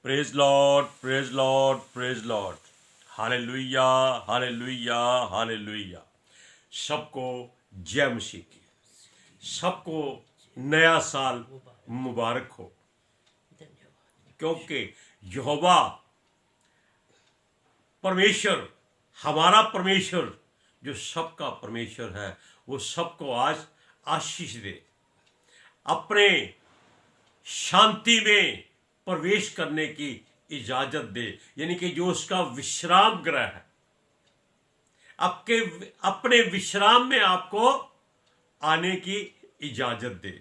Praise Lord, praise Lord, praise Lord. Hallelujah, hallelujah, hallelujah. सबको जय मसीह की, सबको नया साल मुबारक हो। क्योंकि यहोवा परमेश्वर, हमारा परमेश्वर जो सबका परमेश्वर है, वो सबको आज आशीष दे, अपने शांति में प्रवेश करने की इजाजत दे। यानी कि जो उसका विश्राम गृह है, अपने विश्राम में आपको आने की इजाजत दे।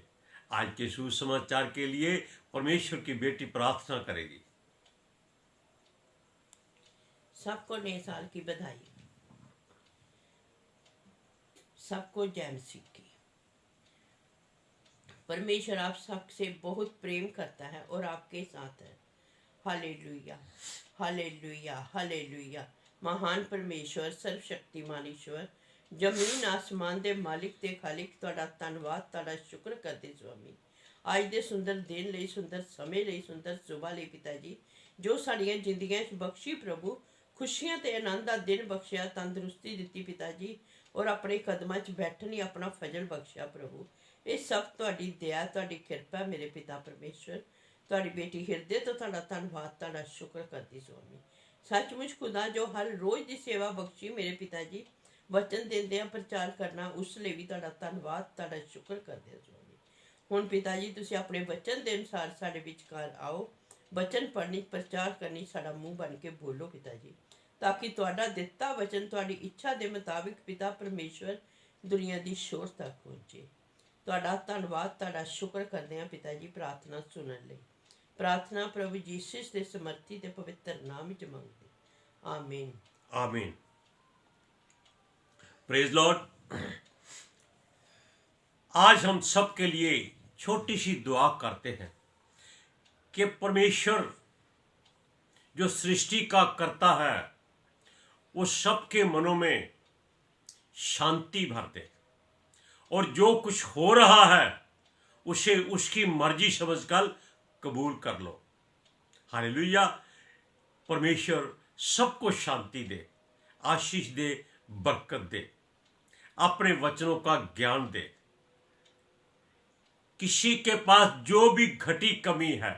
आज के सुसमाचार के लिए परमेश्वर की बेटी प्रार्थना करेगी। सबको नए साल की बधाई, सबको जय मसीह की। परमेश्वर आप सबसे बहुत प्रेम करता है और आपके साथ है। Hallelujah, hallelujah, hallelujah. महान परमेश्वर, सर्वशक्तिमान ईश्वर, जमीन आसमान दे मालिक ते खालिक, तुहाडा धन्नवाद, तुहाडा शुक्र करदे स्वामी। आज दे सुंदर दिन लई, सुंदर समय लई, सुंदर सुबह लई पिता जी, जो साड़ियां जिंदगियां च बख्शी प्रभु, खुशियां ते आनंद दा दिन बख्शिया, तंदुरुस्ती दित्ती पिता जी, और अपने कदमां च बैठन लई अपना फजल बख्शिया प्रभु। ये सब तुहाडी दया, तुहाडी किरपा मेरे पिता परमेश्वर। तुहाडी बेटी हिरदे तो तुहाडा धन्नवाद, तुहाडा शुक्र करदी स्वामी। सचमुच खुदा जो हर रोज की सेवा बख्शी मेरे पिता जी, वचन देंदे प्रचार करना, उस लिए भी तुहाडा धन्नवाद, तुहाडा शुक्र करदे स्वामी। हुण पिता जी तुसीं अपने वचन के अनुसार साडे विचकार आओ, वचन पढ़नी, प्रचार करनी, साडा मुंह बन के बोलो पिता जी, ताकि तुहाडा दिता वचन तुहाडी इच्छा के मुताबिक पिता परमेश्वर दुनिया की शोर तक पहुंचे। तुहाडा धन्नवाद, तुहाडा शुक्र करदे हां पिता जी, प्रार्थना सुनन लई। प्रार्थना प्रभु यीशु के समर्थी ते पवित्र नाम विच मंगदे, आमीन, आमीन। Praise Lord. आज हम सब के लिए छोटी सी दुआ करते हैं कि परमेश्वर जो सृष्टि का करता है, वो सबके मनों में शांति भर दे, और जो कुछ हो रहा है उसे उसकी मर्जी समझकर कबूल कर लो। हालेलुया। परमेश्वर सबको शांति दे, आशीष दे, बरकत दे, अपने वचनों का ज्ञान दे। किसी के पास जो भी घटी कमी है,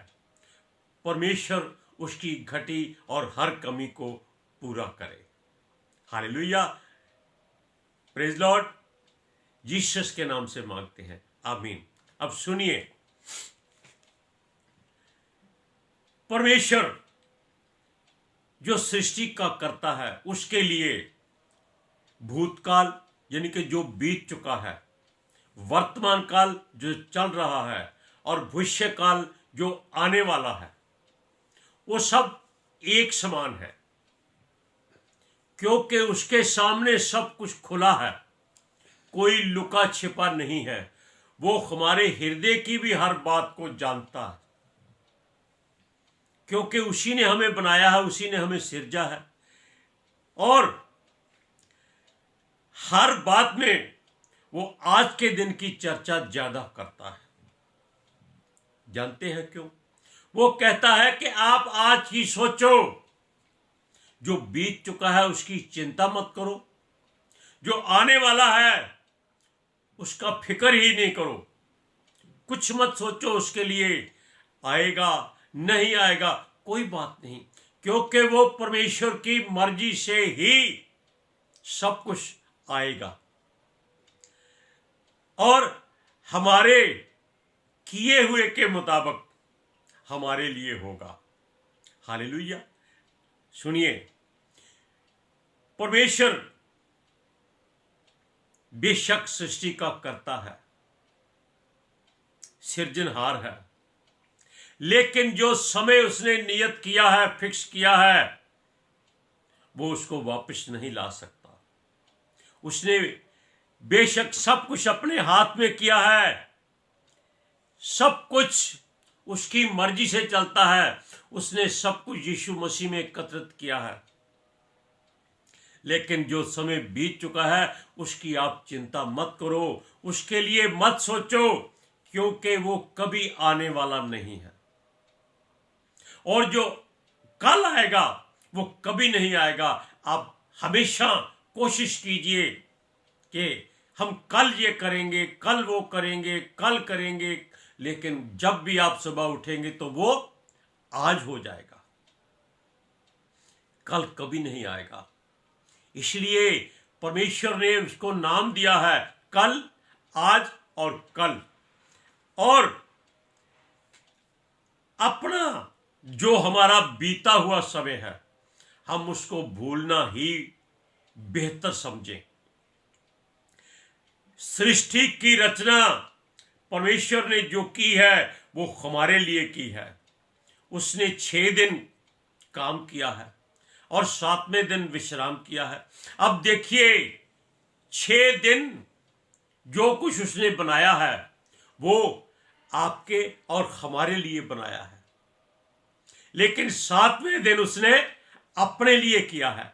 परमेश्वर उसकी घटी और हर कमी को पूरा करे। हालेलुया। Praise Lord. जीसस के नाम से मांगते हैं, आमीन। अब सुनिए, परमेश्वर जो सृष्टि का करता है, उसके लिए भूतकाल यानी कि जो बीत चुका है, वर्तमान काल जो चल रहा है, और भविष्य काल जो आने वाला है, वो सब एक समान है, क्योंकि उसके सामने सब कुछ खुला है, कोई लुका छिपा नहीं है। वो हमारे हृदय की भी हर बात को जानता है, क्योंकि उसी ने हमें बनाया है, उसी ने हमें सिरजा है, और हर बात में वो आज के दिन की चर्चा ज्यादा करता है। जानते हैं क्यों? वो कहता है कि आप आज की सोचो, जो बीत चुका है उसकी चिंता मत करो, जो आने वाला है उसका फिक्र ही नहीं करो, कुछ मत सोचो उसके लिए, आएगा नहीं आएगा कोई बात नहीं, क्योंकि वो परमेश्वर की मर्जी से ही सब कुछ आएगा और हमारे किए हुए के मुताबिक हमारे लिए होगा। हालेलुया। सुनिए, परमेश्वर बेशक सृष्टि का करता है, सिरजनहार है, लेकिन जो समय उसने नियत किया है, फिक्स किया है, वो उसको वापस नहीं ला सकता। उसने बेशक सब कुछ अपने हाथ में किया है, सब कुछ उसकी मर्जी से चलता है, उसने सब कुछ यीशु मसीह में एकत्रित किया है, लेकिन जो समय बीत चुका है उसकी आप चिंता मत करो, उसके लिए मत सोचो, क्योंकि वो कभी आने वाला नहीं है। और जो कल आएगा वो कभी नहीं आएगा। आप हमेशा कोशिश कीजिए कि हम कल ये करेंगे, कल वो करेंगे, कल करेंगे, लेकिन जब भी आप सुबह उठेंगे तो वो आज हो जाएगा, कल कभी नहीं आएगा। इसलिए परमेश्वर ने उसको नाम दिया है कल, आज और कल। और अपना जो हमारा बीता हुआ समय है हम उसको भूलना ही बेहतर समझें। सृष्टि की रचना परमेश्वर ने जो की है वो हमारे लिए की है। उसने 6 दिन काम किया है और 7वें दिन विश्राम किया है। अब देखिए 6 दिन जो कुछ उसने बनाया है वो आपके और हमारे लिए बनाया है, लेकिन 7वें दिन उसने अपने लिए किया है।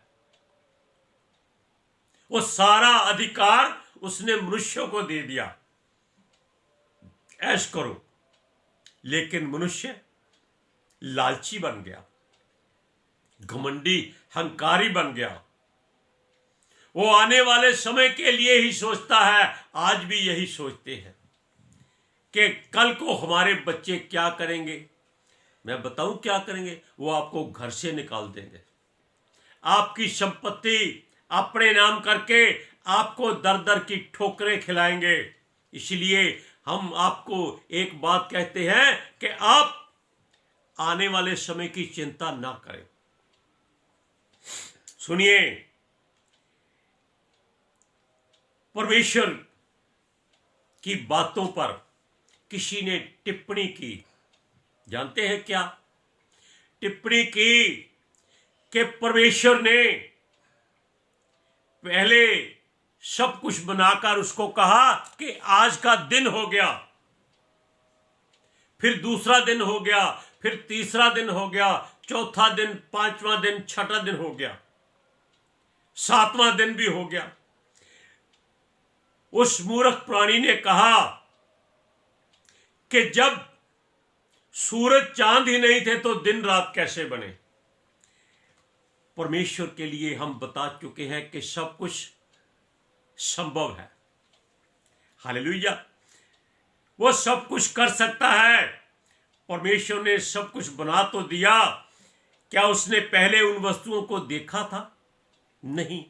वो सारा अधिकार उसने मनुष्यों को दे दिया, ऐश करो। लेकिन मनुष्य लालची बन गया, घमंडी, हंकारी बन गया। वो आने वाले समय के लिए ही सोचता है। आज भी यही सोचते हैं कि कल को हमारे बच्चे क्या करेंगे। मैं बताऊं क्या करेंगे? वो आपको घर से निकाल देंगे, आपकी संपत्ति अपने नाम करके आपको दर दर की ठोकरें खिलाएंगे। इसलिए हम आपको एक बात कहते हैं कि आप आने वाले समय की चिंता ना करें। सुनिए, परमेश्वर की बातों पर किसी ने टिप्पणी की। जानते हैं क्या टिप्पणी की? कि परमेश्वर ने पहले सब कुछ बनाकर उसको कहा कि आज का दिन हो गया, फिर दूसरा दिन हो गया, फिर तीसरा दिन हो गया, चौथा दिन, 5वां दिन, 6ठा दिन हो गया, 7वां दिन भी हो गया। उस मूर्ख प्राणी ने कहा कि जब सूरज चांद ही नहीं थे तो दिन रात कैसे बने। परमेश्वर के लिए हम बता चुके हैं कि सब कुछ संभव है। हालेलुया। वो सब कुछ कर सकता है। परमेश्वर ने सब कुछ बना तो दिया, क्या उसने पहले उन वस्तुओं को देखा था? नहीं।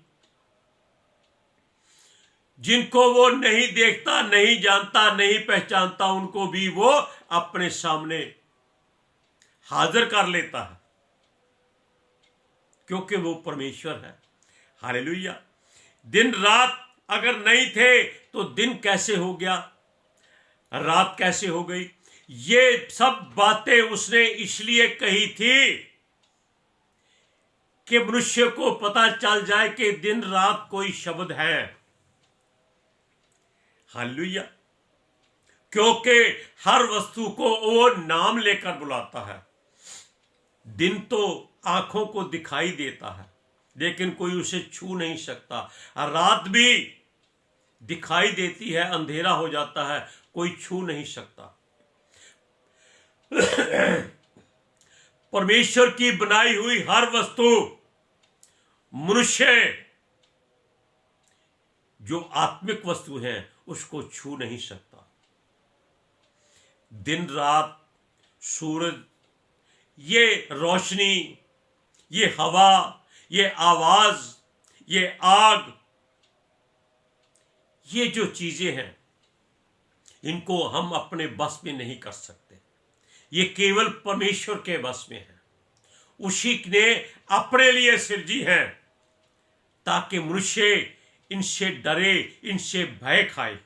जिनको वो नहीं देखता, नहीं जानता, नहीं पहचानता, उनको भी वो अपने सामने हाजिर कर लेता है, क्योंकि वो परमेश्वर है। हालेलुया। दिन रात अगर नहीं थे तो दिन कैसे हो गया, रात कैसे हो गई? ये सब बातें उसने इसलिए कही थी कि मनुष्य को पता चल जाए कि दिन रात कोई शब्द है। हालेलुया। क्योंकि हर वस्तु को वो नाम लेकर बुलाता है। दिन तो आंखों को दिखाई देता है लेकिन कोई उसे छू नहीं सकता। रात भी दिखाई देती है, अंधेरा हो जाता है, कोई छू नहीं सकता। परमेश्वर की बनाई हुई हर वस्तु मनुष्य जो आत्मिक वस्तु है उसको छू नहीं सकता। दिन रात, सूरज, ये रोशनी, ये हवा, ये आवाज, ये आग, ये जो चीजें हैं इनको हम अपने बस में नहीं कर सकते। ये केवल परमेश्वर के बस में है। उसी ने अपने लिए सृजी है ताकि मनुष्य इनसे डरे, इनसे भय खाए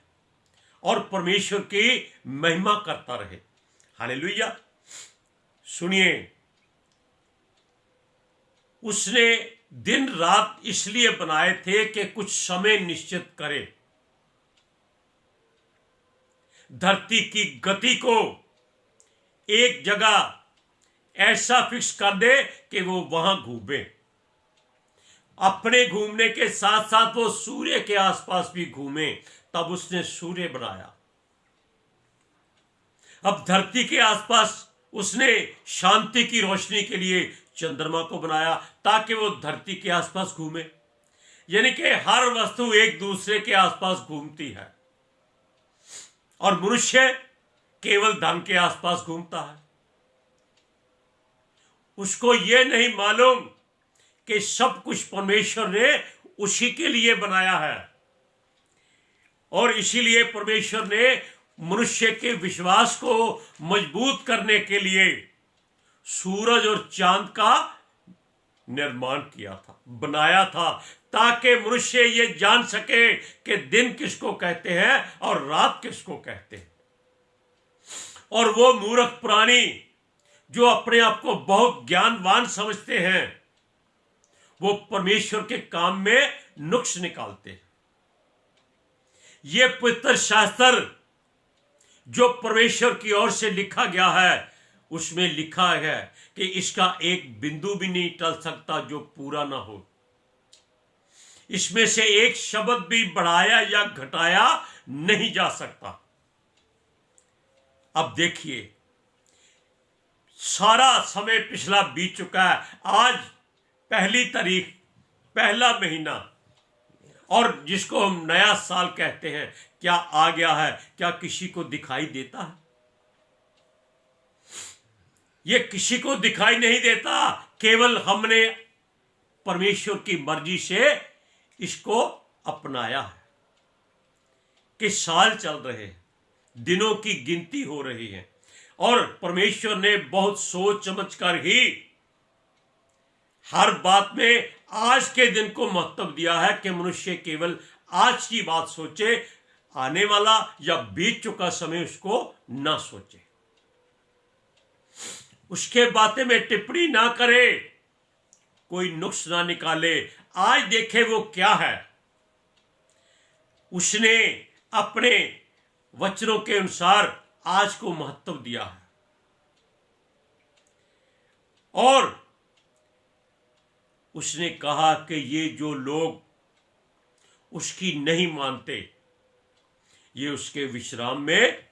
और परमेश्वर की महिमा करता रहे। हालेलुया। सुनिए, उसने दिन रात इसलिए बनाए थे कि कुछ समय निश्चित करे, धरती की गति को एक जगह ऐसा फिक्स कर दे कि वो वहां घूमे। अपने घूमने के साथ साथ वो सूर्य के आसपास भी घूमे, तब उसने सूर्य बनाया। अब धरती के आसपास उसने शांति की रोशनी के लिए चंद्रमा को बनाया ताकि वो धरती के आसपास घूमे। यानी कि हर वस्तु एक दूसरे के आसपास घूमती है और मनुष्य केवल धन के आसपास घूमता है। उसको यह नहीं मालूम कि सब कुछ परमेश्वर ने उसी के लिए बनाया है और इसीलिए परमेश्वर ने मनुष्य के विश्वास को मजबूत करने के लिए सूरज और चांद का निर्माण किया था, बनाया था, ताकि मनुष्य ये जान सके कि दिन किसको कहते हैं और रात किसको कहते हैं। और वो मूर्ख प्राणी जो अपने आप को बहुत ज्ञानवान समझते हैं, वो परमेश्वर के काम में नुक्स निकालते हैं। ये पवित्र शास्त्र जो परमेश्वर की ओर से लिखा गया है, उसमें लिखा है कि इसका एक बिंदु भी नहीं टल सकता जो पूरा ना हो। इसमें से एक शब्द भी बढ़ाया या घटाया नहीं जा सकता। अब देखिए, सारा समय पिछला बीत चुका है। आज पहली तारीख, पहला महीना, और जिसको हम नया साल कहते हैं, क्या आ गया है? क्या किसी को दिखाई देता है? ये किसी को दिखाई नहीं देता। केवल हमने परमेश्वर की मर्जी से इसको अपनाया है कि साल चल रहे हैं, दिनों की गिनती हो रही है और परमेश्वर ने बहुत सोच समझ कर ही हर बात में आज के दिन को महत्व दिया है कि मनुष्य केवल आज की बात सोचे, आने वाला या बीत चुका समय उसको ना सोचे, उसके बातें में टिप्पणी ना करे, कोई नुक्स ना निकाले। आज देखे वो क्या है। उसने अपने वचनों के अनुसार आज को महत्व दिया है और उसने कहा कि ये जो लोग उसकी नहीं मानते, ये उसके विश्राम में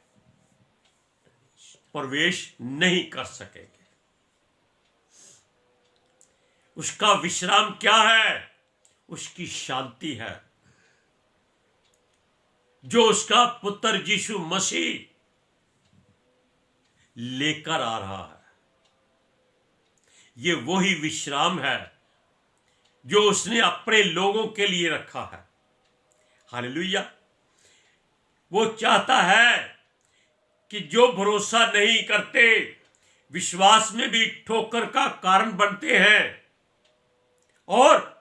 प्रवेश नहीं कर सकेंगे। उसका विश्राम क्या है? उसकी शांति है जो उसका पुत्र यीशु मसीह लेकर आ रहा है। ये वही विश्राम है जो उसने अपने लोगों के लिए रखा है। हालेलुया। वो चाहता है कि जो भरोसा नहीं करते, विश्वास में भी ठोकर का कारण बनते हैं और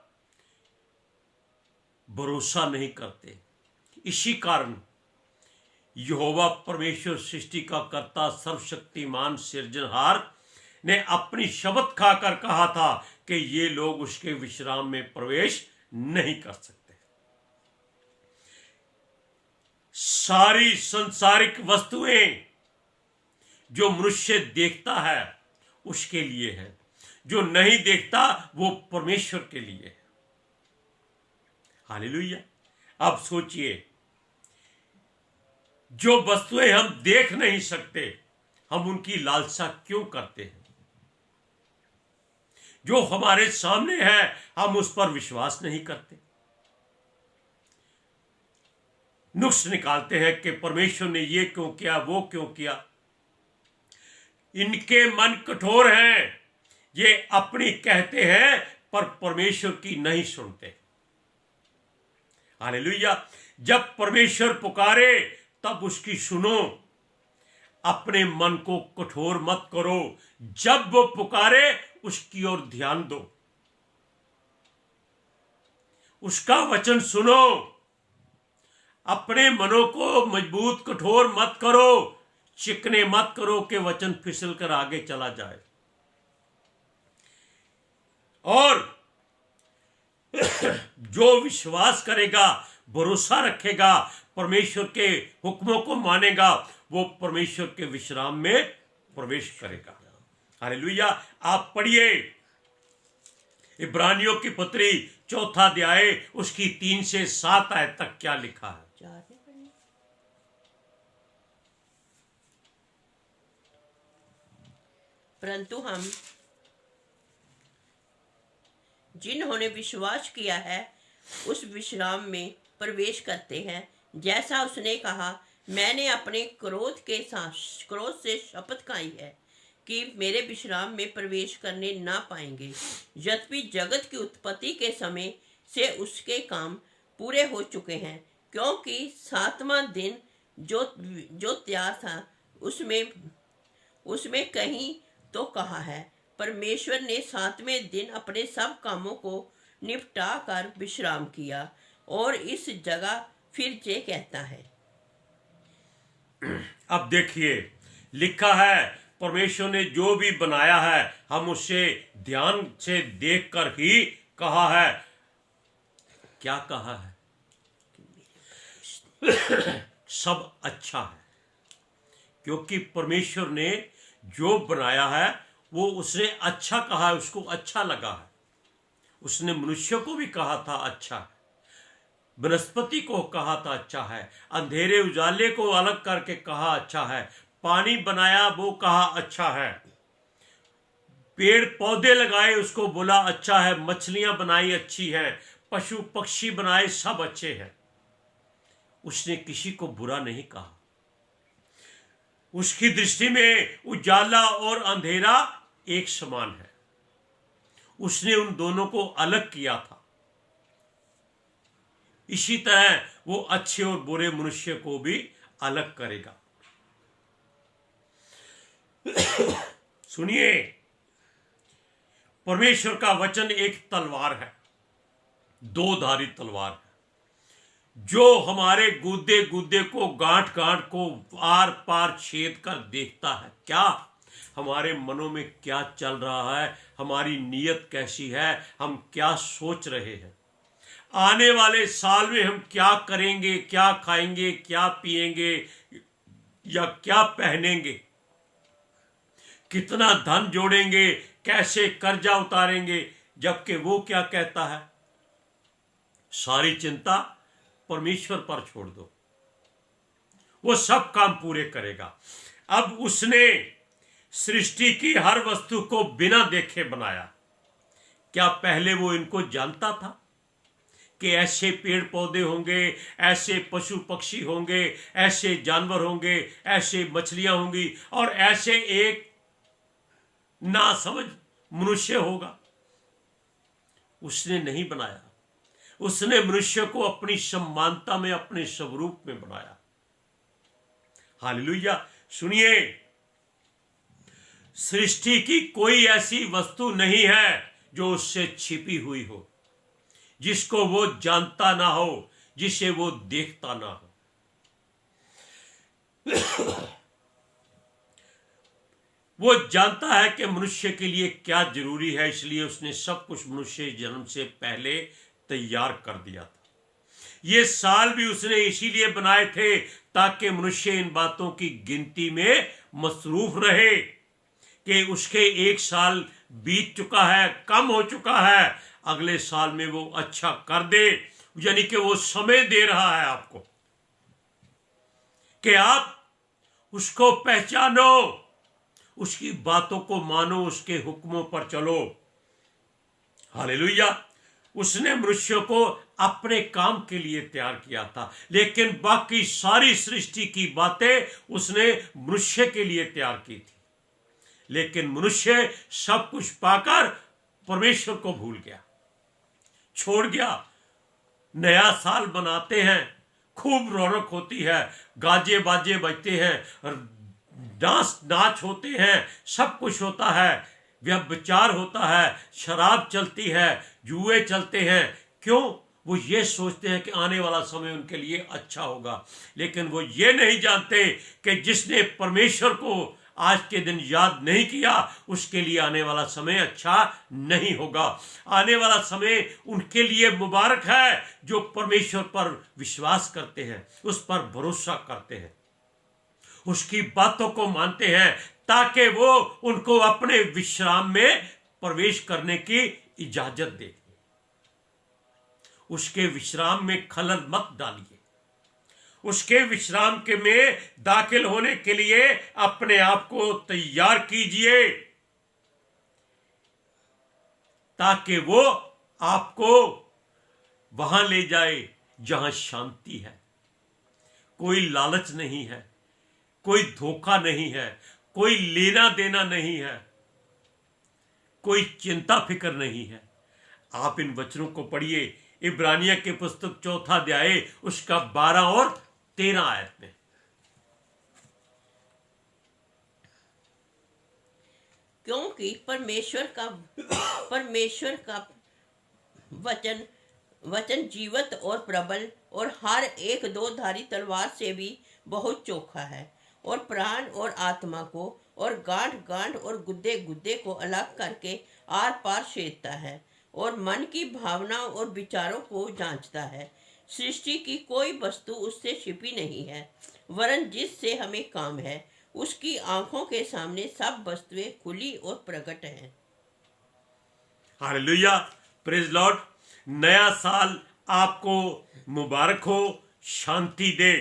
भरोसा नहीं करते, इसी कारण यहोवा परमेश्वर सृष्टि का कर्ता सर्वशक्तिमान सिरजनहार ने अपनी शपथ खाकर कहा था कि ये लोग उसके विश्राम में प्रवेश नहीं कर सकते। सारी संसारिक वस्तुएं जो मनुष्य देखता है उसके लिए है, जो नहीं देखता वो परमेश्वर के लिए है। हालेलुया। अब सोचिए, जो वस्तुएं हम देख नहीं सकते, हम उनकी लालसा क्यों करते हैं? जो हमारे सामने है, हम उस पर विश्वास नहीं करते, नुक्स निकालते हैं कि परमेश्वर ने ये क्यों किया, वो क्यों किया। इनके मन कठोर हैं, ये अपनी कहते हैं पर परमेश्वर की नहीं सुनते। हालेलुया। जब परमेश्वर पुकारे तब उसकी सुनो, अपने मन को कठोर मत करो। जब वो पुकारे उसकी ओर ध्यान दो, उसका वचन सुनो, अपने मनों को मजबूत कठोर मत करो, चिकने मत करो कि वचन फिसल कर आगे चला जाए। और जो विश्वास करेगा, भरोसा रखेगा, परमेश्वर के हुक्मों को मानेगा, वो परमेश्वर के विश्राम में प्रवेश करेगा। हालेलुया। आप पढ़िए इब्रानियों की पत्री 4 अध्याय उसकी 3 से 7 आयत तक क्या लिखा है। परंतु हम जिन्होंने विश्वास किया है उस विश्राम में प्रवेश करते हैं। जैसा उसने कहा, मैंने अपने क्रोध से शपथ खाई है कि मेरे विश्राम में प्रवेश करने ना पाएंगे। यद्यपि जगत की उत्पत्ति के समय से उसके काम पूरे हो चुके हैं, क्योंकि 7वां दिन जो तैयार था उसमें कहीं तो कहा है, परमेश्वर ने 7वें दिन अपने सब कामों को निपटा कर विश्राम किया। और इस जगह फिर से कहता है, अब देखिए, लिखा है परमेश्वर ने जो भी बनाया है हम उसे ध्यान से देखकर ही कहा है। क्या कहा है? सब अच्छा है, क्योंकि परमेश्वर ने जो बनाया है वो उसने अच्छा कहा है, उसको अच्छा लगा है। उसने मनुष्य को भी कहा था अच्छा है, वनस्पति को कहा था अच्छा है, अंधेरे उजाले को अलग करके कहा अच्छा है, पानी बनाया वो कहा अच्छा है, पेड़ पौधे लगाए उसको बोला अच्छा है, मछलियां बनाई अच्छी है, पशु पक्षी बनाए सब अच्छे हैं। उसने किसी को बुरा नहीं कहा। उसकी दृष्टि में उजाला और अंधेरा एक समान है। उसने उन दोनों को अलग किया था। इसी तरह वो अच्छे और बुरे मनुष्य को भी अलग करेगा। सुनिए, परमेश्वर का वचन एक तलवार है, दो धारी तलवार है, जो हमारे गुद्दे गुद्दे को गांठ गांठ को आर पार छेद कर देखता है। क्या हमारे मनों में क्या चल रहा है, हमारी नीयत कैसी है, हम क्या सोच रहे हैं, आने वाले साल में हम क्या करेंगे, क्या खाएंगे, क्या पिएंगे या क्या पहनेंगे, कितना धन जोड़ेंगे, कैसे कर्जा उतारेंगे। जबकि वो क्या कहता है, सारी चिंता परमेश्वर पर छोड़ दो, वो सब काम पूरे करेगा। अब उसने सृष्टि की हर वस्तु को बिना देखे बनाया। क्या पहले वो इनको जानता था कि ऐसे पेड़ पौधे होंगे, ऐसे पशु पक्षी होंगे, ऐसे जानवर होंगे, ऐसे मछलियां होंगी और ऐसे एक नासमझ मनुष्य होगा? उसने नहीं बनाया। उसने मनुष्य को अपनी समानता में, अपने स्वरूप में बनाया। हालेलुया। सुनिए, सृष्टि की कोई ऐसी वस्तु नहीं है जो उससे छिपी हुई हो, जिसको वो जानता ना हो, जिसे वो देखता ना हो। वो जानता है कि मनुष्य के लिए क्या जरूरी है, इसलिए उसने सब कुछ मनुष्य जन्म से पहले तैयार कर दिया था। ये साल भी उसने इसीलिए बनाए थे ताकि मनुष्य इन बातों की गिनती में मसरूफ रहे कि उसके एक साल बीत चुका है, कम हो चुका है, अगले साल में वो अच्छा कर दे। यानी कि वो समय दे रहा है आपको कि आप उसको पहचानो, उसकी बातों को मानो, उसके हुक्मों पर चलो। हालेलुया। उसने मनुष्य को अपने काम के लिए तैयार किया था, लेकिन बाकी सारी सृष्टि की बातें उसने मनुष्य के लिए तैयार की थी। लेकिन मनुष्य सब कुछ पाकर परमेश्वर को भूल गया, छोड़ गया। नया साल मनाते हैं, खूब रौनक होती है, गाजे बाजे बजते हैं, नाच होते हैं, सब कुछ होता है, व्यभिचार होता है, शराब चलती है, जुए चलते हैं। क्यों? वो ये सोचते हैं कि आने वाला समय उनके लिए अच्छा होगा, लेकिन वो ये नहीं जानते कि जिसने परमेश्वर को आज के दिन याद नहीं किया, उसके लिए आने वाला समय अच्छा नहीं होगा। आने वाला समय उनके लिए मुबारक है जो परमेश्वर पर विश्वास करते हैं, उस पर भरोसा करते हैं, उसकी बातों को मानते हैं, ताकि वो उनको अपने विश्राम में प्रवेश करने की इजाजत दे। उसके विश्राम में खलल मत डालिए। उसके विश्राम के में दाखिल होने के लिए अपने आप को तैयार कीजिए। ताकि वो आपको वहां ले जाए जहां शांति है, कोई लालच नहीं है, कोई धोखा नहीं है, कोई लेना देना नहीं है, कोई चिंता फिक्र नहीं है। आप इन वचनों को पढ़िए, इब्रानिया के पुस्तक 4 अध्याय उसका 12 और 13 आयत में। क्योंकि परमेश्वर का वचन जीवत और प्रबल और हर एक दो धारी तलवार से भी बहुत चोखा है, और प्राण और आत्मा को और गांठ गांठ और गुद्दे गुद्दे को अलग करके आर पार छेदता है, और मन की भावना और विचारों को जांचता है। सृष्टि की कोई वस्तु उससे छिपी नहीं है, वरन जिससे हमें काम है उसकी आंखों के सामने सब वस्तुएं खुली और प्रकट हैं। Hallelujah, praise Lord. नया साल आपको मुबारक हो, शांति दे।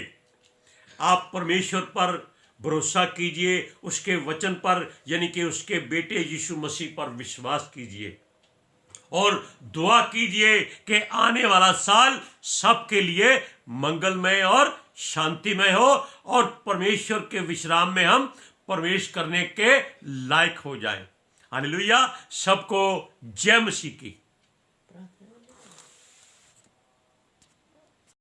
आप परमेश्वर पर भरोसा कीजिए, उसके वचन पर यानी कि उसके बेटे यीशु मसीह पर विश्वास कीजिए और दुआ कीजिए कि आने वाला साल सबके लिए मंगलमय और शांतिमय हो और परमेश्वर के विश्राम में हम प्रवेश करने के लायक हो जाए। हालेलुया। सबको जय मसीह की।